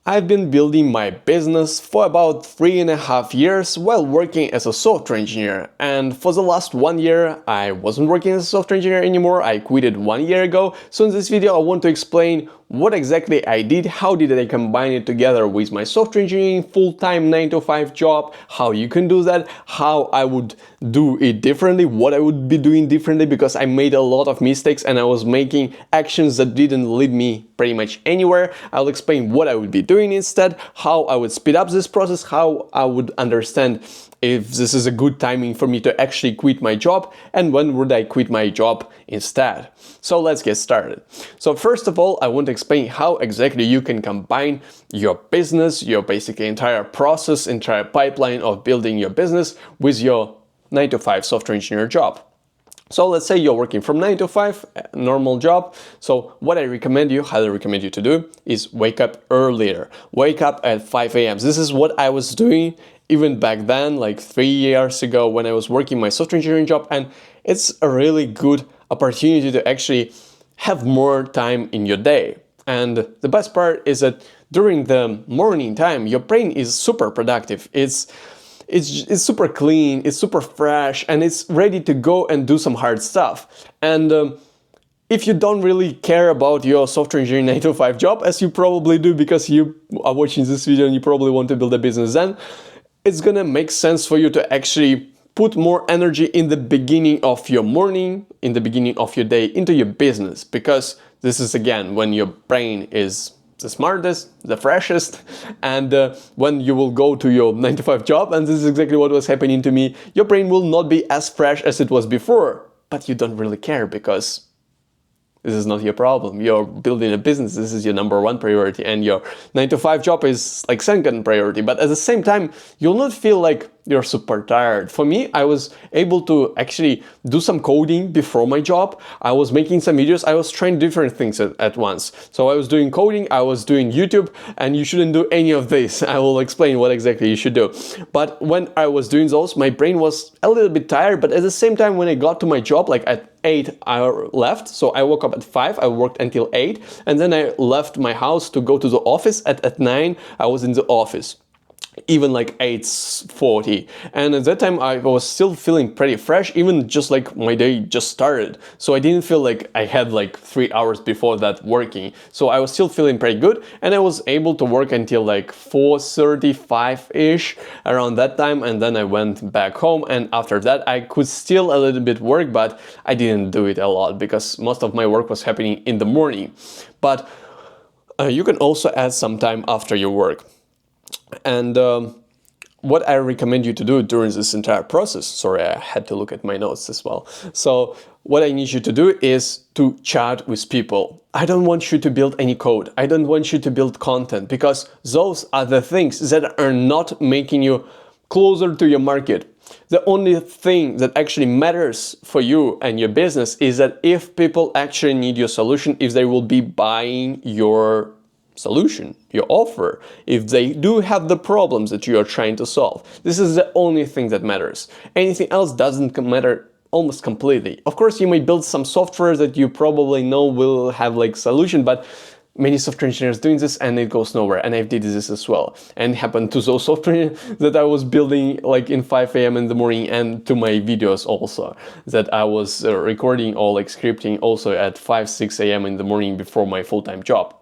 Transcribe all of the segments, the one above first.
I've been building my business for about 3.5 years while working as a software engineer, and for the last 1 year I wasn't working as a software engineer anymore. I quit 1 year ago. So in this video I want to explain what exactly I did, how did I combine it together with my software engineering full-time 9 to 5 job, how you can do that, how I would do it differently, what I would be doing differently, because I made a lot of mistakes and I was making actions that didn't lead me pretty much anywhere. I'll explain what I would be doing instead, how I would speed up this process, how I would understand if this is a good timing for me to actually quit my job, and when would I quit my job instead. So let's get started. So first of all, I want to explain how exactly you can combine your business, your basically entire process, entire pipeline of building your business with your 9 to 5 software engineer job. So let's say you're working from 9 to 5, normal job. So what I highly recommend you to do is wake up earlier. Wake up at 5 a.m. This is what I was doing even back then, like 3 years ago when I was working my software engineering job. And it's a really good opportunity to actually have more time in your day. And the best part is that during the morning time, your brain is super productive. It's super clean, it's super fresh, and it's ready to go and do some hard stuff. And if you don't really care about your software engineering 9 to 5 job, as you probably do because you are watching this video and you probably want to build a business, then it's gonna make sense for you to actually put more energy in the beginning of your morning, in the beginning of your day, into your business, because this is again when your brain is the smartest, the freshest, and when you will go to your 9 to 5 job, and this is exactly what was happening to me, your brain will not be as fresh as it was before, but you don't really care because this is not your problem. You're building a business, this is your #1 priority, and your 9 to 5 job is like second priority, but at the same time, you'll not feel like you're super tired. For me, I was able to actually do some coding before my job. I was making some videos, I was trying different things at once. So I was doing coding, I was doing YouTube, and you shouldn't do any of this. I will explain what exactly you should do. But when I was doing those, my brain was a little bit tired, but at the same time, when I got to my job, like at 8 I left, so I woke up at 5, I worked until 8, and then I left my house to go to the office. At 9 I was in the office, even like 8:40, and at that time I was still feeling pretty fresh, even just like my day just started, so I didn't feel like I had like 3 hours before that working, so I was still feeling pretty good, and I was able to work until like 4:35-ish around that time, and then I went back home, and after that I could still a little bit work, but I didn't do it a lot because most of my work was happening in the morning. But you can also add some time after your work. And what I recommend you to do during this entire process, sorry, I had to look at my notes as well. So what I need you to do is to chat with people. I don't want you to build any code. I don't want you to build content, because those are the things that are not making you closer to your market. The only thing that actually matters for you and your business is that if people actually need your solution, if they will be buying your solution, your offer, if they do have the problems that you are trying to solve. This is the only thing that matters. Anything else doesn't matter almost completely. Of course, you may build some software that you probably know will have like solution, but many software engineers doing this and it goes nowhere, and I did this as well, and it happened to those software that I was building like in 5 a.m. in the morning, and to my videos also that I was recording or like scripting also at 5-6 a.m. in the morning before my full-time job.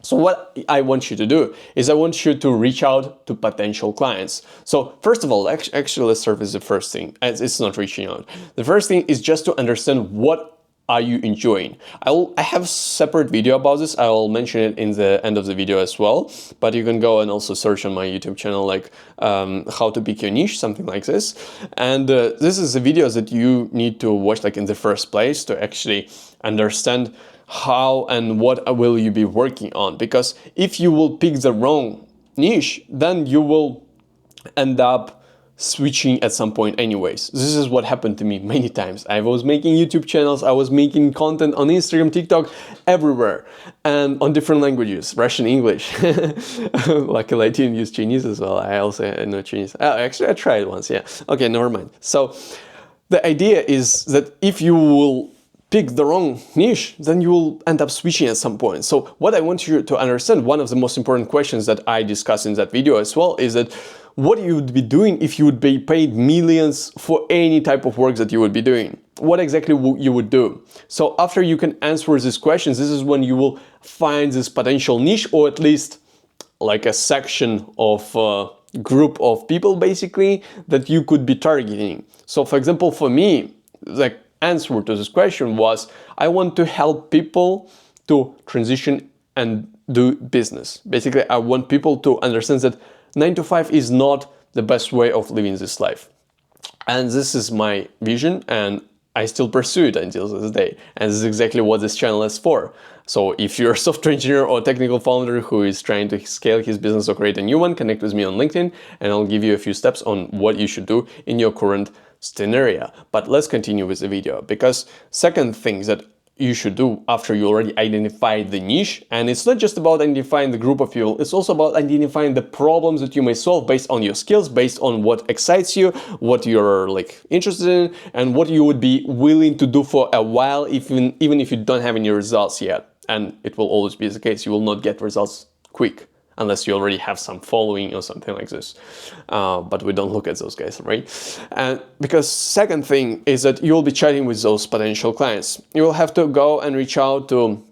So what I want you to do is I want you to reach out to potential clients. So first of all, actually let's start with the first thing. It's not reaching out. The first thing is just to understand what are you enjoying. I have a separate video about this. I will mention it in the end of the video as well, but you can go and also search on my YouTube channel like how to pick your niche, something like this. And this is the videos that you need to watch like in the first place to actually understand how and what will you be working on, because if you will pick the wrong niche, then you will end up switching at some point anyways. This is what happened to me many times. I was making YouTube channels, I was making content on Instagram, TikTok, everywhere, and on different languages, Russian, English. Luckily I didn't use Chinese as well. I also know Chinese. Actually I tried once, yeah. Okay, never mind. So the idea is that if you will pick the wrong niche, then you will end up switching at some point. So what I want you to understand, one of the most important questions that I discussed in that video as well, is that what you would be doing if you would be paid millions for any type of work that you would be doing. What exactly you would do? So after you can answer these questions, this is when you will find this potential niche, or at least like a section of group of people basically that you could be targeting. So for example, for me, the answer to this question was, I want to help people to transition and do business. Basically, I want people to understand that 9 to 5 is not the best way of living this life. And this is my vision, and I still pursue it until this day. And this is exactly what this channel is for. So if you're a software engineer or technical founder who is trying to scale his business or create a new one, connect with me on LinkedIn and I'll give you a few steps on what you should do in your current scenario. But let's continue with the video, because second thing that you should do after you already identified the niche, and it's not just about identifying the group of people, it's also about identifying the problems that you may solve based on your skills, based on what excites you, what you're like interested in, and what you would be willing to do for a while, even if you don't have any results yet. And it will always be the case, you will not get results quick unless you already have some following or something like this. But we don't look at those guys, right? And because second thing is that you'll be chatting with those potential clients. You will have to go and reach out to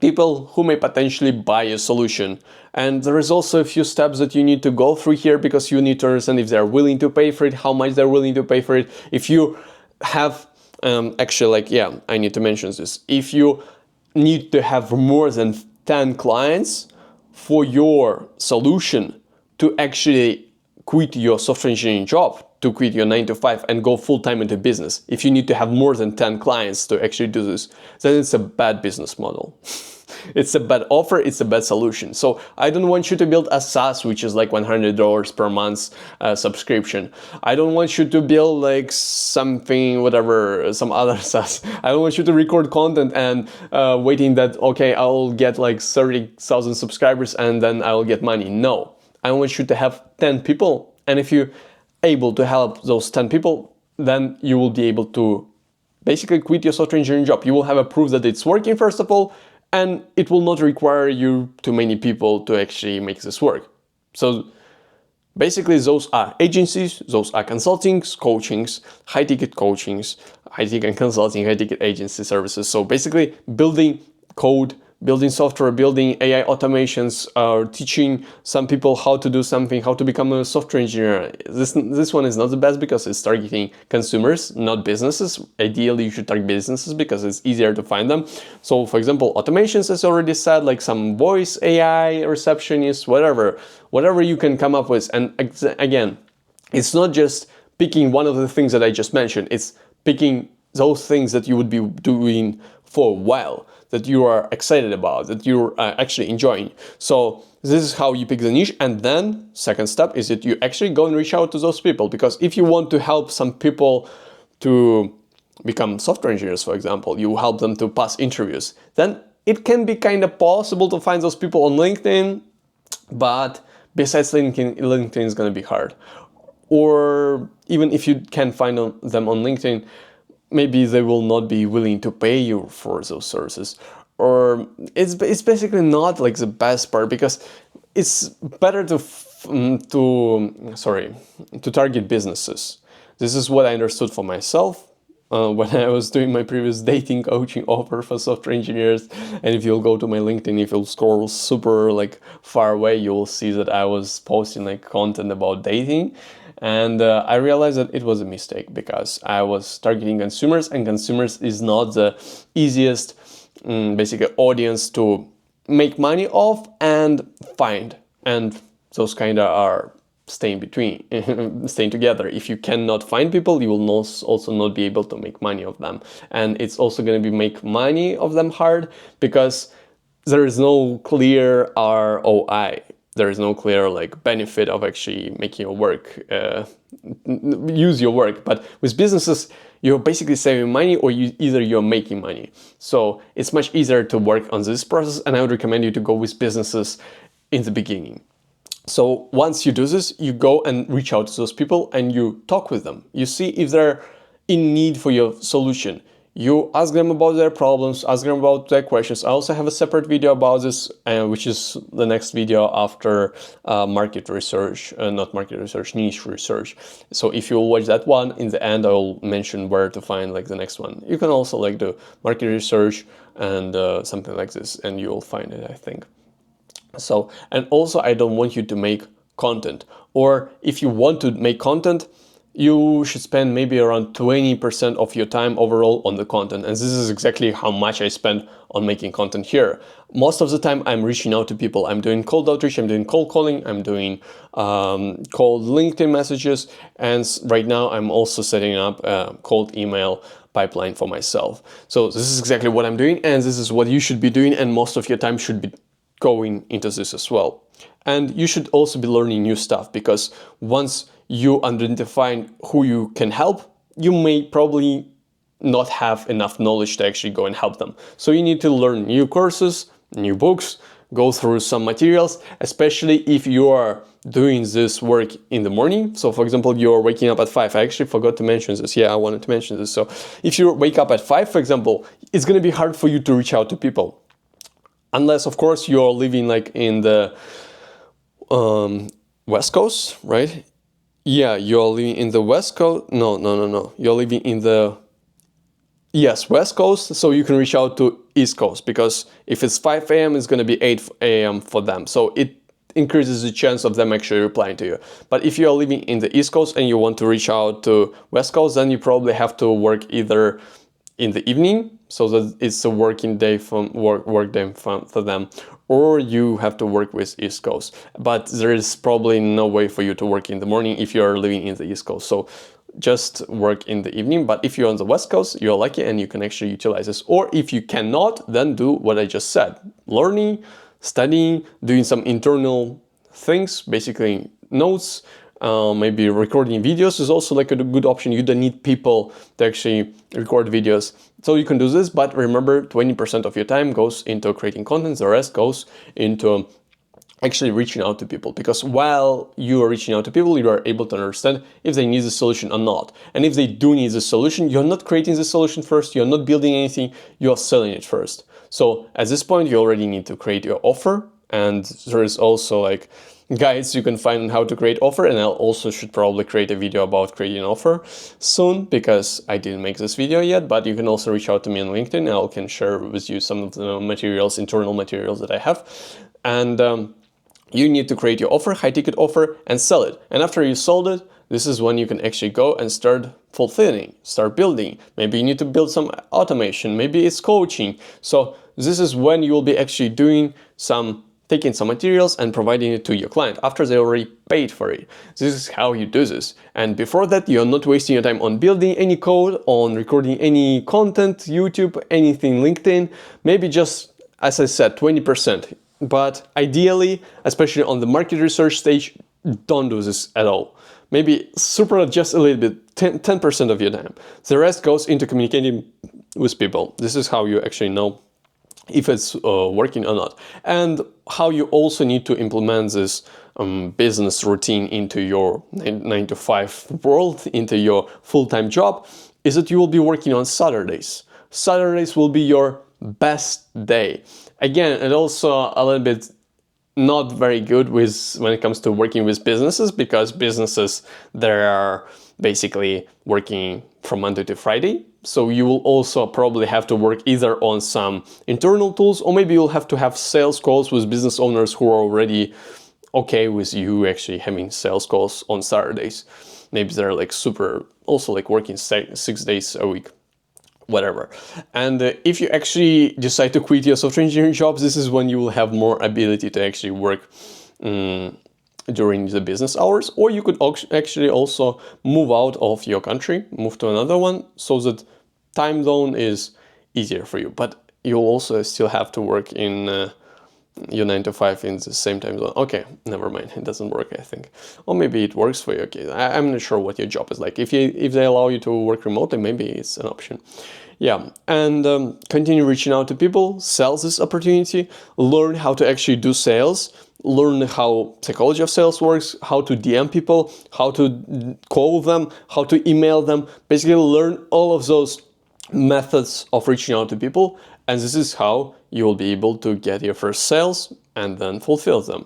people who may potentially buy your solution. And there is also a few steps that you need to go through here, because you need to understand if they're willing to pay for it, how much they're willing to pay for it. If you have, I need to mention this. If you need to have more than 10 clients for your solution to actually quit your software engineering job, to quit your 9 to 5 and go full-time into business, if you need to have more than 10 clients to actually do this, then it's a bad business model. It's a bad offer, it's a bad solution. So I don't want you to build a SaaS, which is like $100 per month subscription. I don't want you to build like something, whatever, some other SaaS. I don't want you to record content and waiting that, okay, I'll get like 30,000 subscribers and then I'll get money. No, I want you to have 10 people. And if you're able to help those 10 people, then you will be able to basically quit your software engineering job. You will have a proof that it's working, first of all, and it will not require you too many people to actually make this work. So basically those are agencies, those are consultings, coachings, high-ticket coachings, high-ticket consulting, high-ticket agency services. So basically building code, building software, building AI automations, teaching some people how to do something, how to become a software engineer. This one is not the best because it's targeting consumers, not businesses. Ideally, you should target businesses because it's easier to find them. So for example, automations, as already said, like some voice AI, receptionist, whatever you can come up with. And again, it's not just picking one of the things that I just mentioned, it's picking those things that you would be doing for a while, that you are excited about, that you're actually enjoying. So this is how you pick the niche. And then second step is that you actually go and reach out to those people, because if you want to help some people to become software engineers, for example, you help them to pass interviews, then it can be kind of possible to find those people on LinkedIn, but besides LinkedIn is going to be hard. Or even if you can find them on LinkedIn, maybe they will not be willing to pay you for those services. Or it's basically not like the best part, because it's better to target businesses. This is what I understood for myself when I was doing my previous dating coaching offer for software engineers. And if you'll go to my LinkedIn, if you'll scroll super like far away, you will see that I was posting like content about dating. And I realized that it was a mistake, because I was targeting consumers, and consumers is not the easiest basically audience to make money off and find. And those kind of are staying together. If you cannot find people, you will also not be able to make money of them. And it's also going to be make money of them hard, because there is no clear ROI. There is no clear like benefit of actually making your work, use your work. But with businesses, you're basically saving money, or you're making money. So it's much easier to work on this process, and I would recommend you to go with businesses in the beginning. So once you do this, you go and reach out to those people and you talk with them. You see if they're in need for your solution. You ask them about their problems, ask them about their questions. I also have a separate video about this, which is the next video after market research, not market research, niche research. So if you watch that one, in the end I'll mention where to find like the next one. You can also like do market research and something like this, and you'll find it, I think. So, and also I don't want you to make content, or if you want to make content, you should spend maybe around 20% of your time overall on the content. And this is exactly how much I spend on making content here. Most of the time I'm reaching out to people. I'm doing cold outreach, I'm doing cold calling, I'm doing cold LinkedIn messages. And right now I'm also setting up a cold email pipeline for myself. So this is exactly what I'm doing, and this is what you should be doing. And most of your time should be going into this as well. And you should also be learning new stuff, because once you identify who you can help, you may probably not have enough knowledge to actually go and help them. So you need to learn new courses, new books, go through some materials, especially if you are doing this work in the morning. So for example, you're waking up at 5. I actually forgot to mention this. Yeah, I wanted to mention this. So if you wake up at 5, for example, it's going to be hard for you to reach out to people. Unless, of course, you're living like in the West Coast, right? Yeah, you're living in the West Coast. No. You're living in the, yes, West Coast. So you can reach out to East Coast, because if it's 5 a.m., it's going to be 8 a.m. for them. So it increases the chance of them actually replying to you. But if you're living in the East Coast and you want to reach out to West Coast, then you probably have to work either in the evening, so that it's a working day from work day for them, or you have to work with East Coast. But there is probably no way for you to work in the morning if you're living in the East Coast. So just work in the evening. But if you're on the West Coast, you're lucky and you can actually utilize this. Or if you cannot, then do what I just said: learning, studying, doing some internal things, basically notes. Maybe recording videos is also like a good option. You don't need people to actually record videos. So you can do this, but remember, 20% of your time goes into creating content, the rest goes into actually reaching out to people. Because while you are reaching out to people, you are able to understand if they need the solution or not. And if they do need the solution, you're not creating the solution first, you're not building anything, you're selling it first. So at this point, you already need to create your offer. And there is also like guides you can find on how to create offer, and I'll also should probably create a video about creating an offer soon, because I didn't make this video yet. But you can also reach out to me on LinkedIn, and I can share with you some of the materials, internal materials that I have. And you need to create your offer, high ticket offer, and sell it. And after you sold it, this is when you can actually go and start fulfilling, start building. Maybe you need to build some automation, maybe it's coaching. So this is when you will be actually taking some materials and providing it to your client after they already paid for it. This is how you do this. And before that, you're not wasting your time on building any code, on recording any content, YouTube, anything, LinkedIn. Maybe just, as I said, 20%. But ideally, especially on the market research stage, don't do this at all. Maybe super just a little bit, 10% of your time. The rest goes into communicating with people. This is how you actually know if it's working or not. And how you also need to implement this business routine into your 9 to 5 world, into your full-time job, is that you will be working on Saturdays. Saturdays will be your best day. Again, and also a little bit not very good when it comes to working with businesses, because businesses, they are basically working from Monday to Friday. So you will also probably have to work either on some internal tools, or maybe you'll have to have sales calls with business owners who are already okay with you actually having sales calls on Saturdays. Maybe they're like also like working 6 days a week, whatever. And if you actually decide to quit your software engineering jobs, this is when you will have more ability to actually work during the business hours. Or you could actually also move out of your country, move to another one, so that time zone is easier for you. But you'll also still have to work in your 9 to 5 in the same time zone. Okay, never mind, it doesn't work, I think. Or maybe it works for you. Okay, I'm not sure what your job is like. If they allow you to work remotely, maybe it's an option. Yeah, and continue reaching out to people, sell this opportunity, learn how to actually do sales, learn how psychology of sales works, how to DM people, how to call them, how to email them. Basically learn all of those methods of reaching out to people, and this is how you will be able to get your first sales and then fulfill them.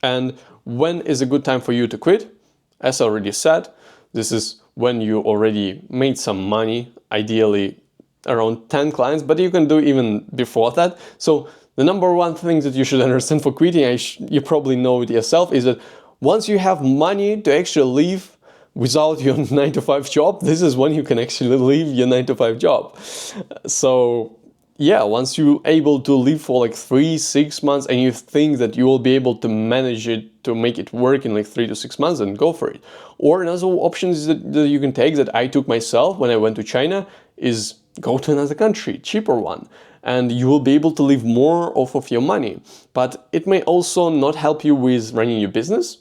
And when is a good time for you to quit? As I already said, this is when you already made some money, ideally around 10 clients, but you can do even before that. So the number one thing that you should understand for quitting, you probably know it yourself, is that once you have money to actually leave without your 9-to-5 job, this is when you can actually leave your 9-to-5 job. So yeah, once you're able to live for like 3-6 months and you think that you will be able to manage it, to make it work in like 3 to 6 months, then go for it. Or another option is that you can take, that I took myself when I went to China, is go to another country, cheaper one, and you will be able to live more off of your money. But it may also not help you with running your business.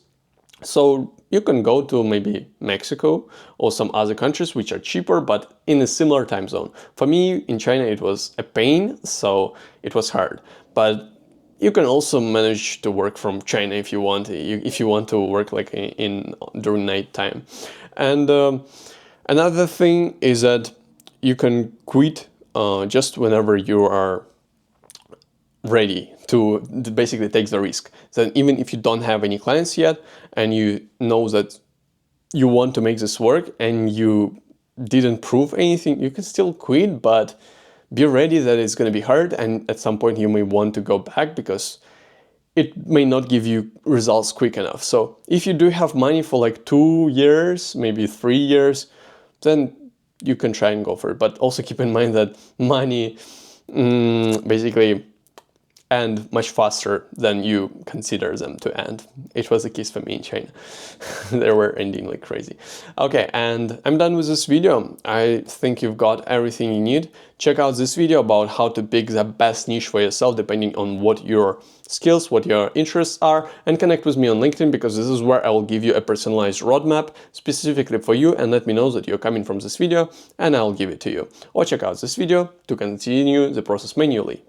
So you can go to maybe Mexico or some other countries which are cheaper, but in a similar time zone. For me, in China, it was a pain, so it was hard. But you can also manage to work from China if you want. If you want to work like during night time. And another thing is that you can quit just whenever you are ready to basically take the risk. Then even if you don't have any clients yet and you know that you want to make this work and you didn't prove anything, you can still quit, but be ready that it's going to be hard, and at some point you may want to go back because it may not give you results quick enough. So if you do have money for like 2 years, maybe 3 years, then you can try and go for it. But also keep in mind that money basically end much faster than you consider them to end. It was the case for me in China. They were ending like crazy. Okay, and I'm done with this video. I think you've got everything you need. Check out this video about how to pick the best niche for yourself depending on what your skills, what your interests are, and connect with me on LinkedIn, because this is where I will give you a personalized roadmap specifically for you, and let me know that you're coming from this video and I'll give it to you. Or check out this video to continue the process manually.